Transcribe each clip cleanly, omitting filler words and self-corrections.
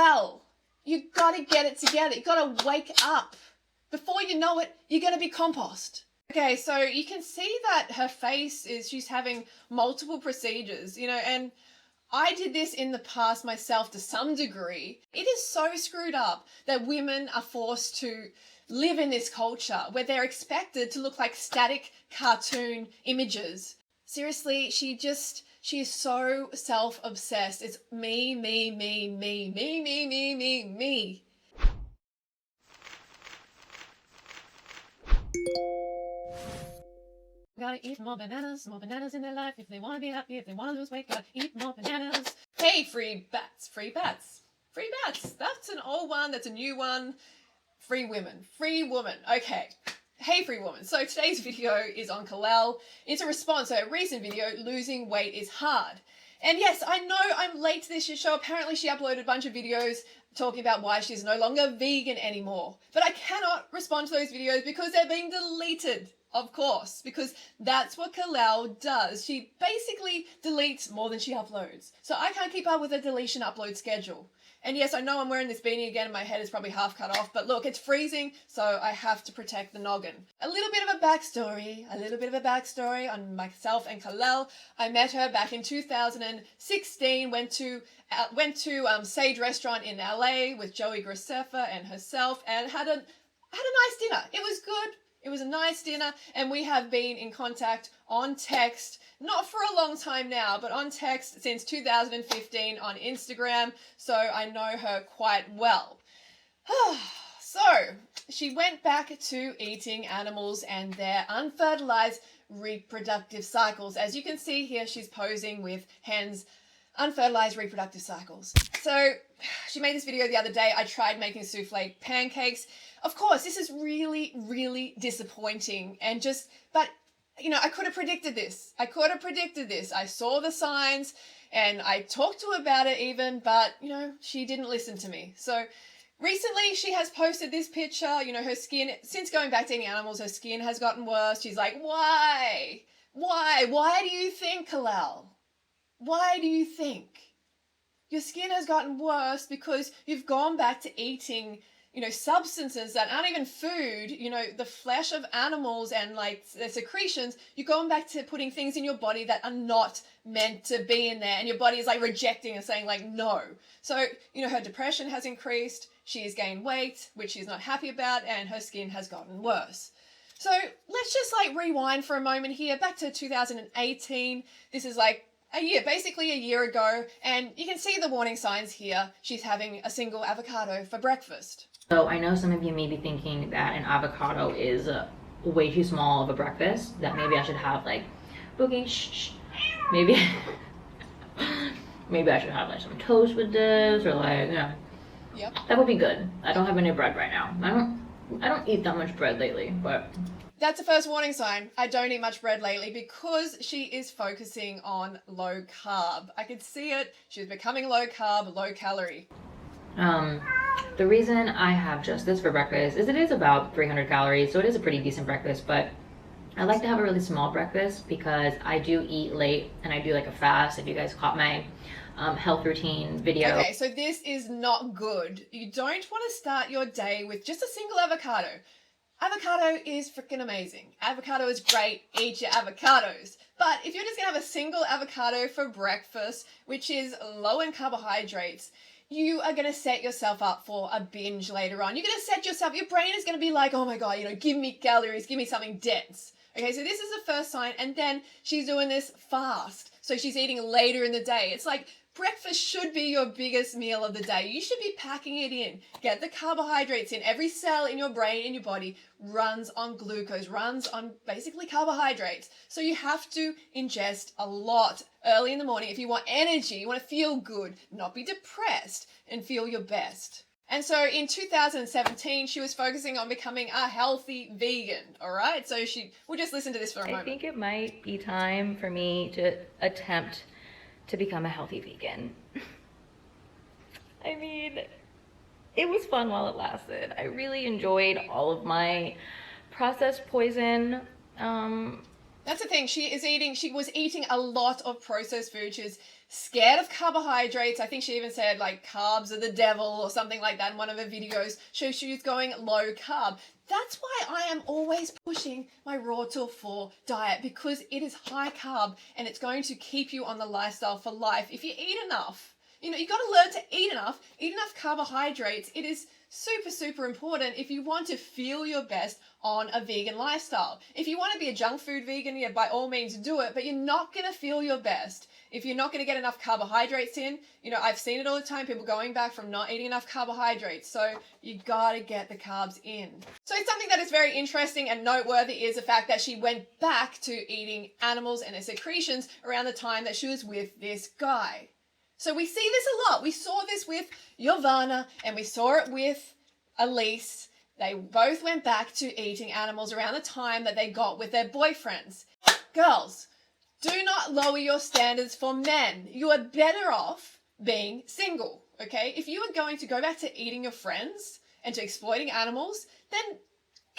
Kalel, you gotta get it together. You gotta wake up. Before you know it, you're gonna be compost. Okay, so you can see that her face she's having multiple procedures, and I did this in the past myself to some degree. It is so screwed up that women are forced to live in this culture where they're expected to look like static cartoon images. Seriously, she is so self-obsessed. It's me, me, me, me, me, me, me, me, me. Gotta eat more bananas in their life if they want to be happy, if they want to lose weight, gotta eat more bananas. Hey, free bats. That's an old one, that's a new one. Free woman. Okay. Hey, free woman. So today's video is on Kalel. It's a response to a recent video, Losing Weight is Hard. And yes, I know I'm late to this show. Apparently she uploaded a bunch of videos talking about why she's no longer vegan anymore. But I cannot respond to those videos because they're being deleted. Of course, because that's what Kalel does. She basically deletes more than she uploads. So I can't keep up with a deletion upload schedule. And yes, I know I'm wearing this beanie again and my head is probably half cut off, but look, it's freezing, so I have to protect the noggin. A little bit of a backstory on myself and Kalel. I met her back in 2016, went to Sage Restaurant in LA with Joey Graceffa and herself and had a nice dinner. It was good. It was a nice dinner, and we have been in contact on text, not for a long time now, but on text since 2015 on Instagram, so I know her quite well. So, she went back to eating animals and their unfertilized reproductive cycles. As you can see here, she's posing with hens' unfertilized reproductive cycles. So, she made this video the other day. I tried making souffle pancakes. Of course, this is really, really disappointing but I could have predicted this. I saw the signs and I talked to her about it even, but, she didn't listen to me. So recently she has posted this picture, her skin, since going back to eating animals, her skin has gotten worse. She's like, why? Why do you think, Kalel? Why do you think? Your skin has gotten worse because you've gone back to eating substances that aren't even food, the flesh of animals and like the secretions. You're going back to putting things in your body that are not meant to be in there, and your body is like rejecting and saying like no. So her depression has increased, she has gained weight, which she's not happy about, and her skin has gotten worse. So let's just like rewind for a moment here back to 2018. This is like basically a year ago, and you can see the warning signs here. She's having a single avocado for breakfast. So I know some of you may be thinking that an avocado is way too small of a breakfast, that maybe I should have like, Boogie, maybe I should have like some toast with this, or like, Yep. That would be good. I don't have any bread right now. I don't eat that much bread lately, but that's the first warning sign. I don't eat much bread lately because she is focusing on low carb. I could see it. She's becoming low carb, low calorie. The reason I have just this for breakfast is it is about 300 calories, so it is a pretty decent breakfast, but I like to have a really small breakfast because I do eat late and I do like a fast. If you guys caught my health routine video. Okay, so this is not good. You don't want to start your day with just a single avocado. Avocado is freaking amazing. Avocado is great. Eat your avocados. But if you're just going to have a single avocado for breakfast, which is low in carbohydrates, you are going to set yourself up for a binge later on. You're going to set yourself, your brain is going to be like, oh my God, give me calories, give me something dense. Okay, so this is the first sign. And then she's doing this fast. So she's eating later in the day. It's like breakfast should be your biggest meal of the day. You should be packing it in. Get the carbohydrates in. Every cell in your brain, in your body, runs on glucose, runs on basically carbohydrates. So you have to ingest a lot early in the morning if you want energy, you want to feel good, not be depressed, and feel your best. And so in 2017, she was focusing on becoming a healthy vegan, all right? So we'll just listen to this for a moment. I think it might be time for me to attempt to become a healthy vegan. I mean, it was fun while it lasted. I really enjoyed all of my processed poison That's the thing. She was eating a lot of processed food. She was scared of carbohydrates. I think she even said like carbs are the devil or something like that in one of her videos. So she was going low carb. That's why I am always pushing my raw till 4 diet, because it is high carb and it's going to keep you on the lifestyle for life. If you eat enough, you got to learn to eat enough carbohydrates. It is super, super important if you want to feel your best on a vegan lifestyle. If you want to be a junk food vegan, yeah, by all means do it, but you're not going to feel your best if you're not going to get enough carbohydrates in. I've seen it all the time, people going back from not eating enough carbohydrates. So you got to get the carbs in. So something that is very interesting and noteworthy is the fact that she went back to eating animals and their secretions around the time that she was with this guy. So we see this a lot. We saw this with Giovanna and we saw it with Elise. They both went back to eating animals around the time that they got with their boyfriends. Girls, do not lower your standards for men. You are better off being single, okay? If you are going to go back to eating your friends and to exploiting animals, then,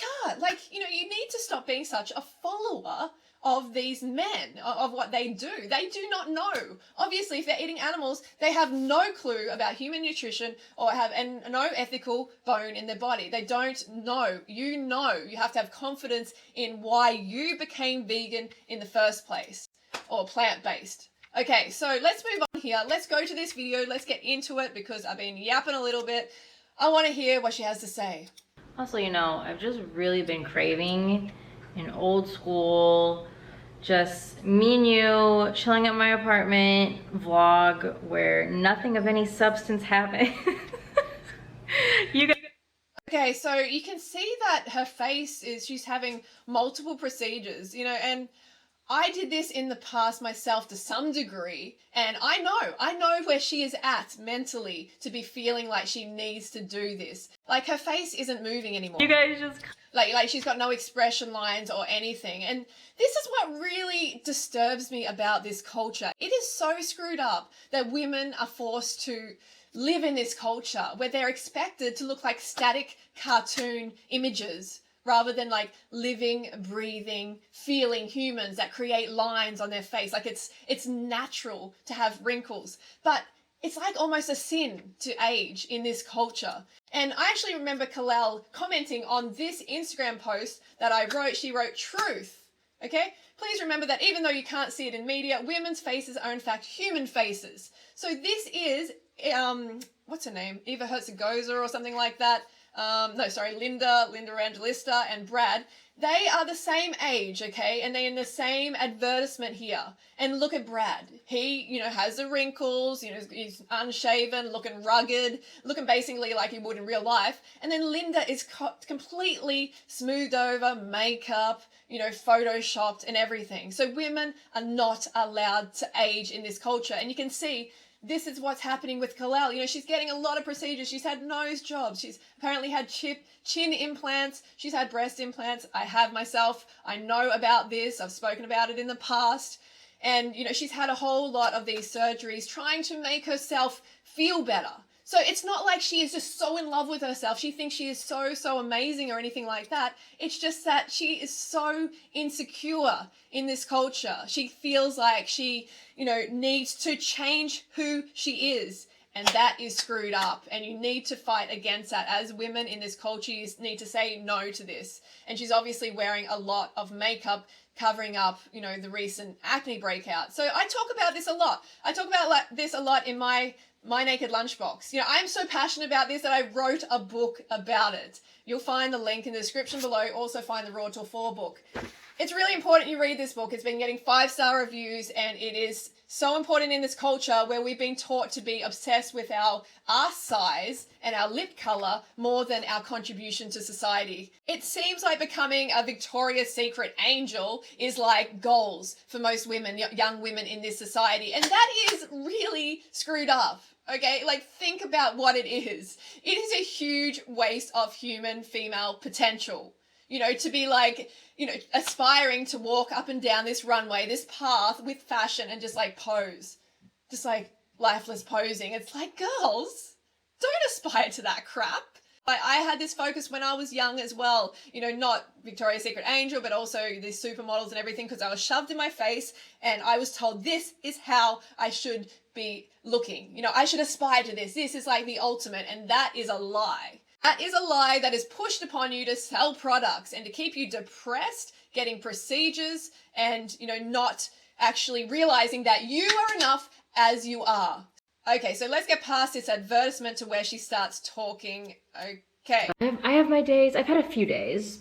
God, you need to stop being such a follower of these men, of what they do. They do not know. Obviously, if they're eating animals, they have no clue about human nutrition and no ethical bone in their body. They don't know. You have to have confidence in why you became vegan in the first place, or plant-based. Okay, so let's move on here. Let's go to this video. Let's get into it because I've been yapping a little bit. I want to hear what she has to say. Also, I've just really been craving an old school, just me and you chilling at my apartment vlog where nothing of any substance happens. Okay, so you can see that her face she's having multiple procedures, and I did this in the past myself to some degree, and I know where she is at mentally to be feeling like she needs to do this. Like, her face isn't moving anymore. You guys just... Like she's got no expression lines or anything. And this is what really disturbs me about this culture. It is so screwed up that women are forced to live in this culture where they're expected to look like static cartoon images rather than like living, breathing, feeling humans that create lines on their face. Like it's natural to have wrinkles, but it's like almost a sin to age in this culture. And I actually remember Kalel commenting on this Instagram post that I wrote. She wrote, "Truth." Okay? Please remember that even though you can't see it in media, women's faces are in fact human faces. So this is, what's her name? Eva Herzegoza or something like that. Linda Evangelista and Brad. They are the same age, okay? And they're in the same advertisement here. And look at Brad. He, has the wrinkles, he's unshaven, looking rugged, looking basically like he would in real life. And then Linda is completely smoothed over, makeup, photoshopped and everything. So women are not allowed to age in this culture. And you can see this is what's happening with Kalel. She's getting a lot of procedures. She's had nose jobs. She's apparently had chin implants. She's had breast implants. I have myself. I know about this. I've spoken about it in the past. And, she's had a whole lot of these surgeries trying to make herself feel better. So it's not like she is just so in love with herself. She thinks she is so amazing or anything like that. It's just that she is so insecure in this culture. She feels like she, needs to change who she is. And that is screwed up. And you need to fight against that. As women in this culture, you need to say no to this. And she's obviously wearing a lot of makeup covering up, the recent acne breakout. So I talk about this a lot. I talk about this a lot in my Naked Lunchbox. I'm so passionate about this that I wrote a book about it. You'll find the link in the description below. Also find the Raw Till 4 book. It's really important you read this book. It's been getting 5-star reviews, and it is so important in this culture where we've been taught to be obsessed with our ass size and our lip color more than our contribution to society. It seems like becoming a Victoria's Secret angel is like goals for most women, young women in this society. And that is really screwed up. Okay, think about what it is. It is a huge waste of human female potential. To be aspiring to walk up and down this runway, this path with fashion and just pose. Just lifeless posing. It's like, girls, don't aspire to that crap. I had this focus when I was young as well, not Victoria's Secret Angel, but also the supermodels and everything, because I was shoved in my face and I was told this is how I should be looking. I should aspire to this. This is like the ultimate, and that is a lie. That is a lie that is pushed upon you to sell products and to keep you depressed, getting procedures, and, not actually realizing that you are enough as you are. Okay, so let's get past this advertisement to where she starts talking. Okay. I have my days, I've had a few days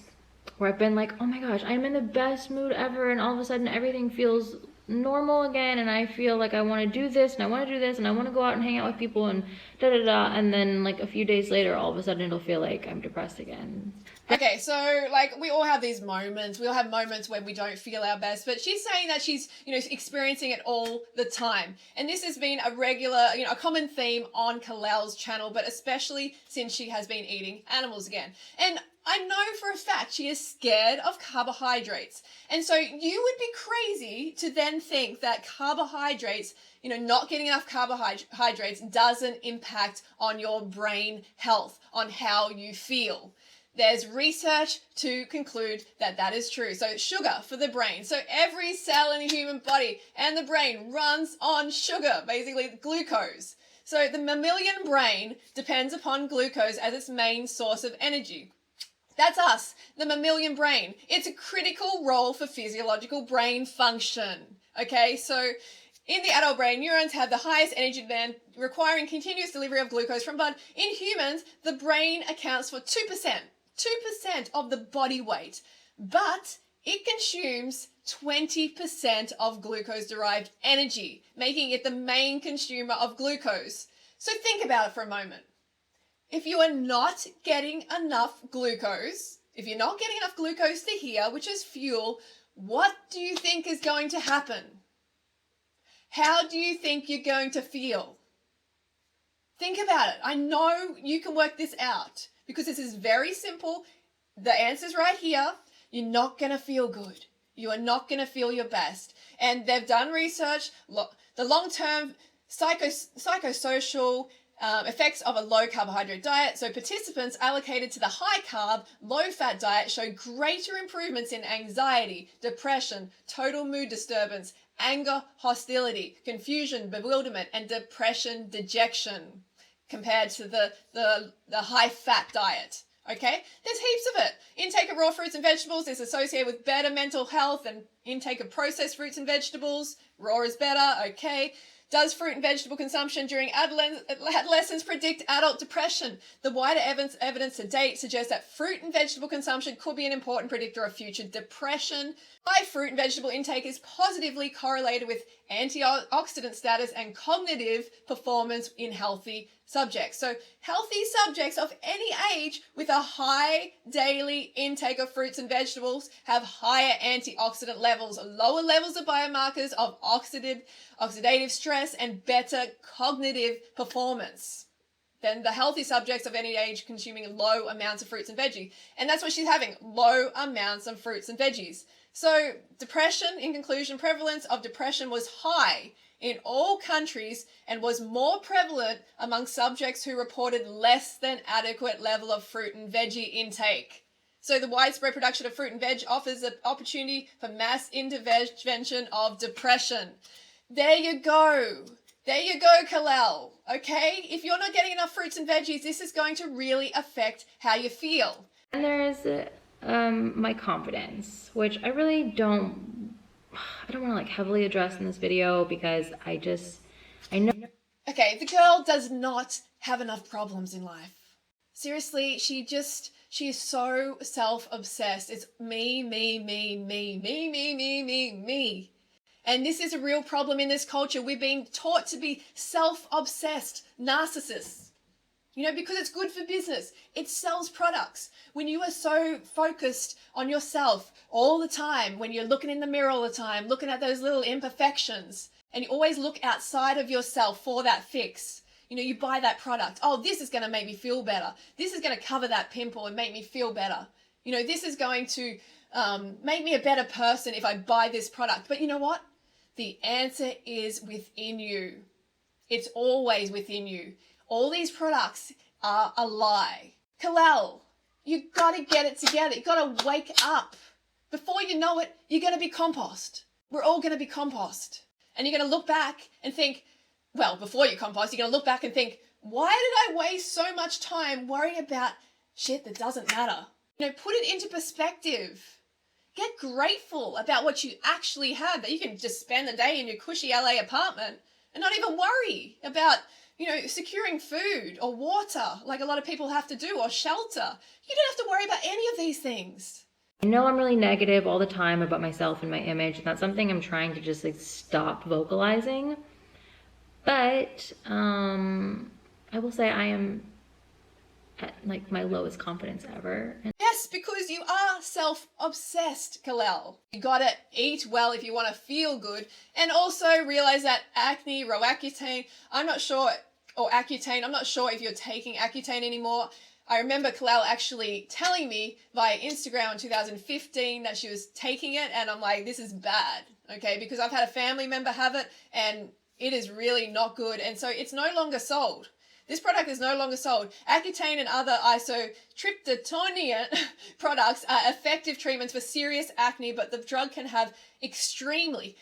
where I've been like, oh my gosh, I'm in the best mood ever, and all of a sudden everything feels normal again, and I feel like I want to do this, and I want to do this, and I want to go out and hang out with people, and da-da-da, and then like a few days later, all of a sudden it'll feel like I'm depressed again. Okay, so like we all have these moments. We all have moments when we don't feel our best, but she's saying that she's, experiencing it all the time. And this has been a regular, a common theme on Kalel's channel, but especially since she has been eating animals again. And I know for a fact she is scared of carbohydrates. And so you would be crazy to then think that carbohydrates, not getting enough carbohydrates doesn't impact on your brain health, on how you feel. There's research to conclude that that is true. So sugar for the brain. So every cell in the human body and the brain runs on sugar, basically glucose. So the mammalian brain depends upon glucose as its main source of energy. That's us, the mammalian brain. It's a critical role for physiological brain function. Okay, so in the adult brain, neurons have the highest energy demand, requiring continuous delivery of glucose from blood. In humans, the brain accounts for 2% of the body weight, but it consumes 20% of glucose-derived energy, making it the main consumer of glucose. So think about it for a moment. If you are not getting enough glucose, to here, which is fuel, what do you think is going to happen? How do you think you're going to feel? Think about it. I know you can work this out because this is very simple. The answer's right here. You're not going to feel good. You are not going to feel your best. And they've done research, the long-term psychosocial effects of a low carbohydrate diet. So participants allocated to the high carb, low fat diet showed greater improvements in anxiety, depression, total mood disturbance, anger, hostility, confusion, bewilderment, and depression, dejection compared to the high fat diet. Okay, there's heaps of it. Intake of raw fruits and vegetables is associated with better mental health, and intake of processed fruits and vegetables, raw is better. Okay. Does fruit and vegetable consumption during adolescence predict adult depression? The wider evidence to date suggests that fruit and vegetable consumption could be an important predictor of future depression. High fruit and vegetable intake is positively correlated with antioxidant status and cognitive performance in healthy subjects. So healthy subjects of any age with a high daily intake of fruits and vegetables have higher antioxidant levels, lower levels of biomarkers of oxidative stress, and better cognitive performance than the healthy subjects of any age consuming low amounts of fruits and veggies. And that's what she's having, low amounts of fruits and veggies. So depression, in conclusion, prevalence of depression was high in all countries and was more prevalent among subjects who reported less than adequate level of fruit and veggie intake. So the widespread production of fruit and veg offers an opportunity for mass intervention of depression. There you go. There you go, Kalel. Okay? If you're not getting enough fruits and veggies, this is going to really affect how you feel. And there's my confidence, which I really don't want to like heavily address in this video because I know. Okay, the girl does not have enough problems in life. Seriously, she is so self-obsessed. It's me. And this is a real problem in this culture. We're being taught to be self-obsessed narcissists. Because it's good for business. It sells products. When you are so focused on yourself all the time, when you're looking in the mirror all the time, looking at those little imperfections, and you always look outside of yourself for that fix. You buy that product. Oh, this is going to make me feel better. This is going to cover that pimple and make me feel better. This is going to make me a better person if I buy this product. But you know what? The answer is within you. It's always within you. All these products are a lie. Kalel, you gotta get it together. You gotta wake up. Before you know it, you're gonna be compost. We're all gonna be compost. And you're gonna look back and think, well, before you compost, you're gonna look back and think, why did I waste so much time worrying about shit that doesn't matter? You know, put it into perspective. Get grateful about what you actually have, that you can just spend the day in your cushy LA apartment and not even worry about, you know, securing food or water like a lot of people have to do, or shelter. You don't have to worry about any of these things. I know I'm really negative all the time about myself and my image, and that's something I'm trying to just like stop vocalizing. But I will say I am at like my lowest confidence ever. Yes, because you are self-obsessed, Kalel. You gotta eat well if you want to feel good, and also realize that acne, Accutane, I'm not sure, or Accutane, I'm not sure if you're taking Accutane anymore. I remember Kalel actually telling me via Instagram in 2015 that she was taking it, and I'm like, this is bad, okay? Because I've had a family member have it, and it is really not good, and so it's no longer sold. This product is no longer sold. Accutane and other isotretinoin products are effective treatments for serious acne, but the drug can have extremely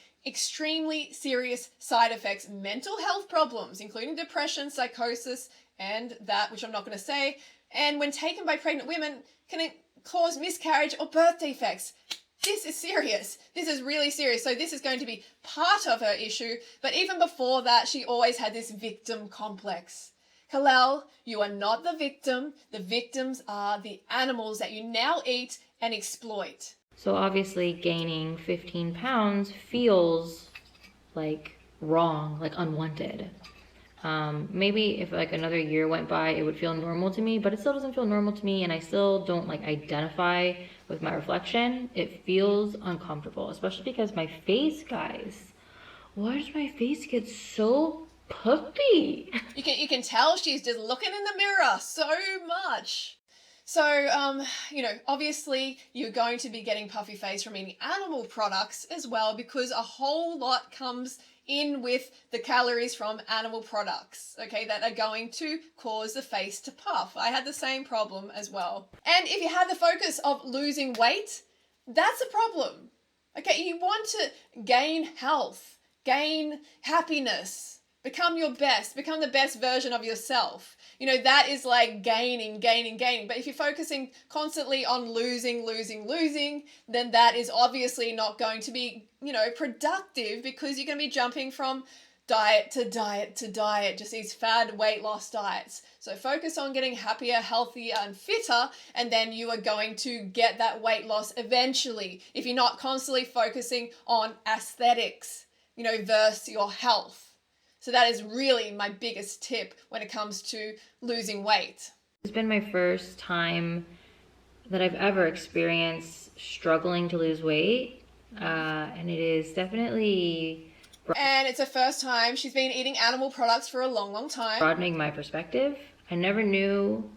serious side effects, mental health problems, including depression, psychosis, and that, which I'm not going to say, and when taken by pregnant women, can cause miscarriage or birth defects. This is serious. This is really serious. So this is going to be part of her issue, but even before that, she always had this victim complex. Kalel, you are not the victim. The victims are the animals that you now eat and exploit. So obviously gaining 15 pounds feels like wrong, like unwanted. Maybe if like another year went by, it would feel normal to me, but it still doesn't feel normal to me, and I still don't like identify with my reflection. It feels uncomfortable, especially because my face, guys, why does my face get so puffy? You can tell she's just looking in the mirror so much. So, you know, obviously you're going to be getting puffy face from eating animal products as well, because a whole lot comes in with the calories from animal products, okay, that are going to cause the face to puff. I had the same problem as well. And if you have the focus of losing weight, that's a problem. Okay, you want to gain health, gain happiness, become your best, become the best version of yourself. You know, that is like gaining. But if you're focusing constantly on losing, then that is obviously not going to be, you know, productive, because you're going to be jumping from diet to diet, just these fad weight loss diets. So focus on getting happier, healthier, and fitter, and then you are going to get that weight loss eventually, if you're not constantly focusing on aesthetics, you know, versus your health. So that is really my biggest tip when it comes to losing weight. It's been my first time that I've ever experienced struggling to lose weight, and it is definitely... And it's the first time she's been eating animal products for a long time. Broadening my perspective. I never knew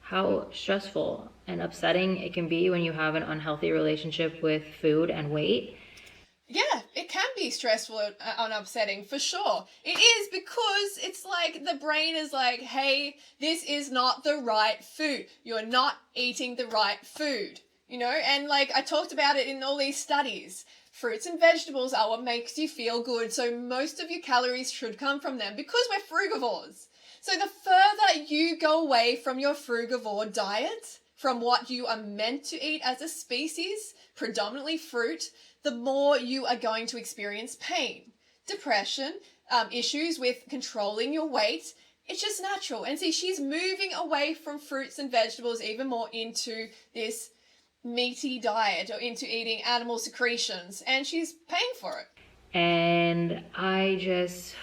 how stressful and upsetting it can be when you have an unhealthy relationship with food and weight. Yeah, it can be stressful and upsetting, for sure. It is, because it's like the brain is like, hey, this is not the right food. You're not eating the right food, you know? And like I talked about it in all these studies. Fruits and vegetables are what makes you feel good. So most of your calories should come from them, because we're frugivores. So the further you go away from your frugivore diet, from what you are meant to eat as a species, predominantly fruit, the more you are going to experience pain, depression, issues with controlling your weight. It's just natural. And see, she's moving away from fruits and vegetables even more into this meaty diet, or into eating animal secretions, and she's paying for it. And I just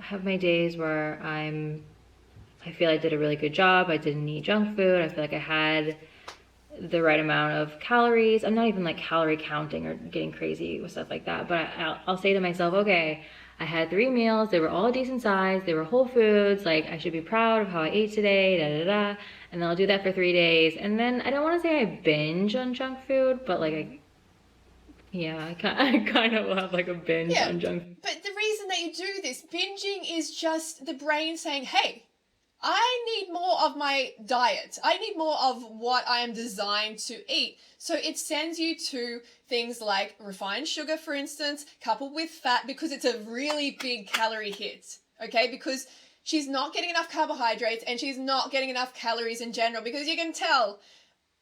have my days where I feel I did a really good job. I didn't eat junk food. I feel like I had the right amount of calories. I'm not even like calorie counting or getting crazy with stuff like that, but I'll say to myself, okay, I had 3 meals, they were all decent size, they were whole foods, like I should be proud of how I ate today, and then I'll do that for 3 days, and then I don't want to say I binge on junk food, but like I kind of will have like a binge on junk food. But the reason that you do this, binging, is just the brain saying, hey, I need more more of my diet. I need more of what I am designed to eat. So it sends you to things like refined sugar, for instance, coupled with fat, because it's a really big calorie hit, okay? Because she's not getting enough carbohydrates and she's not getting enough calories in general, because you can tell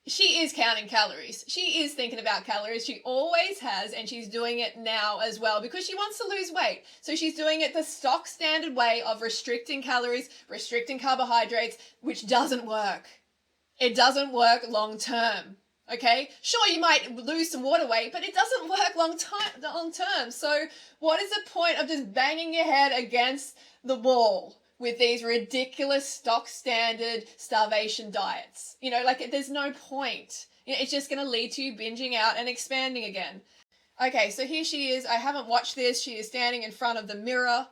she is counting calories. She is thinking about calories. She always has, and she's doing it now as well because she wants to lose weight. So she's doing it the stock standard way of restricting calories, restricting carbohydrates, which doesn't work. It doesn't work long term. Okay? Sure, you might lose some water weight, but it doesn't work long term. So what is the point of just banging your head against the wall with these ridiculous stock standard starvation diets? You know, like, there's no point. You know, it's just going to lead to you binging out and expanding again. Okay, so here she is. I haven't watched this. She is standing in front of the mirror.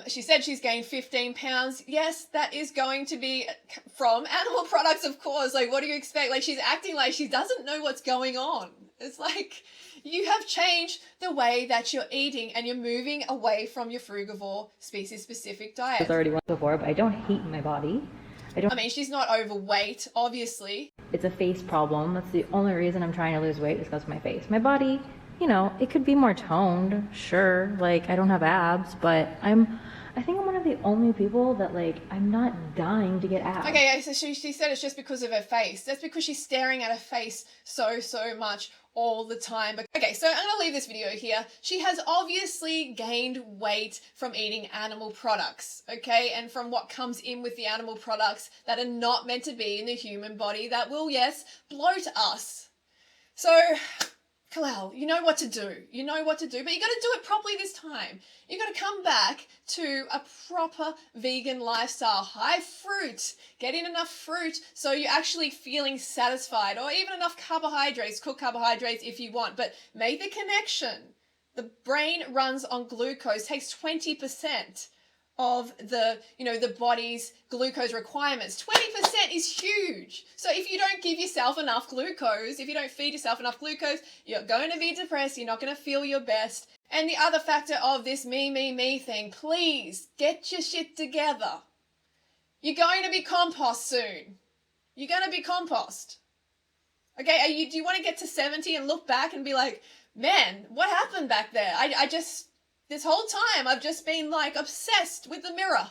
She said she's gained 15 pounds. Yes, that is going to be from animal products, of course. Like, what do you expect? Like, she's acting like she doesn't know what's going on. It's like, you have changed the way that you're eating and you're moving away from your frugivore species-specific diet. I was already once before, but I don't hate my body. I mean, she's not overweight, obviously. It's a face problem. That's the only reason I'm trying to lose weight, is because of my face. My body, you know, it could be more toned, sure. Like, I don't have abs, but I think I'm one of the only people that, like, I'm not dying to get abs. Okay, so she said it's just because of her face. That's because she's staring at her face so much all the time. But okay, so I'm gonna leave this video here. She has obviously gained weight from eating animal products, okay? And from what comes in with the animal products that are not meant to be in the human body that will, yes, bloat us. So, Kalel, you know what to do. You know what to do, but you got to do it properly this time. You got to come back to a proper vegan lifestyle. High fruit. Get in enough fruit so you're actually feeling satisfied, or even enough carbohydrates, cooked carbohydrates if you want, but make the connection. The brain runs on glucose, takes 20% of the, you know, the body's glucose requirements. 20% is huge. So if you don't give yourself enough glucose, if you don't feed yourself enough glucose, you're going to be depressed. You're not going to feel your best. And the other factor of this me thing, please get your shit together. You're going to be compost soon. You're going to be compost. Okay, do you want to get to 70 and look back and be like, man, what happened back there? This whole time, I've just been, like, obsessed with the mirror.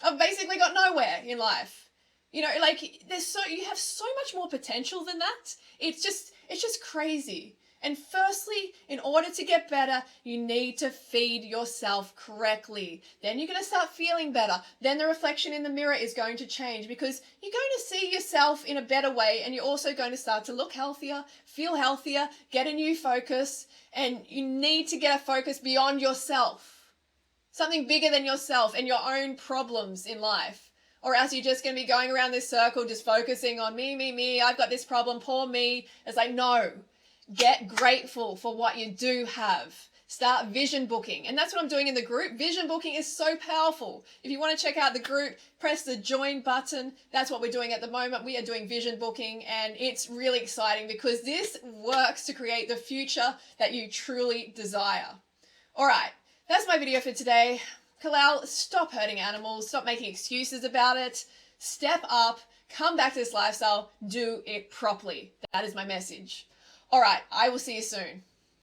I've basically got nowhere in life. You know, like, you have so much more potential than that. It's just crazy. And firstly, in order to get better, you need to feed yourself correctly. Then you're going to start feeling better. Then the reflection in the mirror is going to change, because you're going to see yourself in a better way, and you're also going to start to look healthier, feel healthier, get a new focus, and you need to get a focus beyond yourself. Something bigger than yourself and your own problems in life. Or else you're just going to be going around this circle just focusing on me, I've got this problem, poor me. It's like, no. Get grateful for what you do have. Start vision booking. And that's what I'm doing in the group. Vision booking is so powerful. If you want to check out the group, press the join button. That's what we're doing at the moment. We are doing vision booking, and it's really exciting because this works to create the future that you truly desire. All right, that's my video for today. Kalel, stop hurting animals. Stop making excuses about it. Step up. Come back to this lifestyle. Do it properly. That is my message. All right, I will see you soon.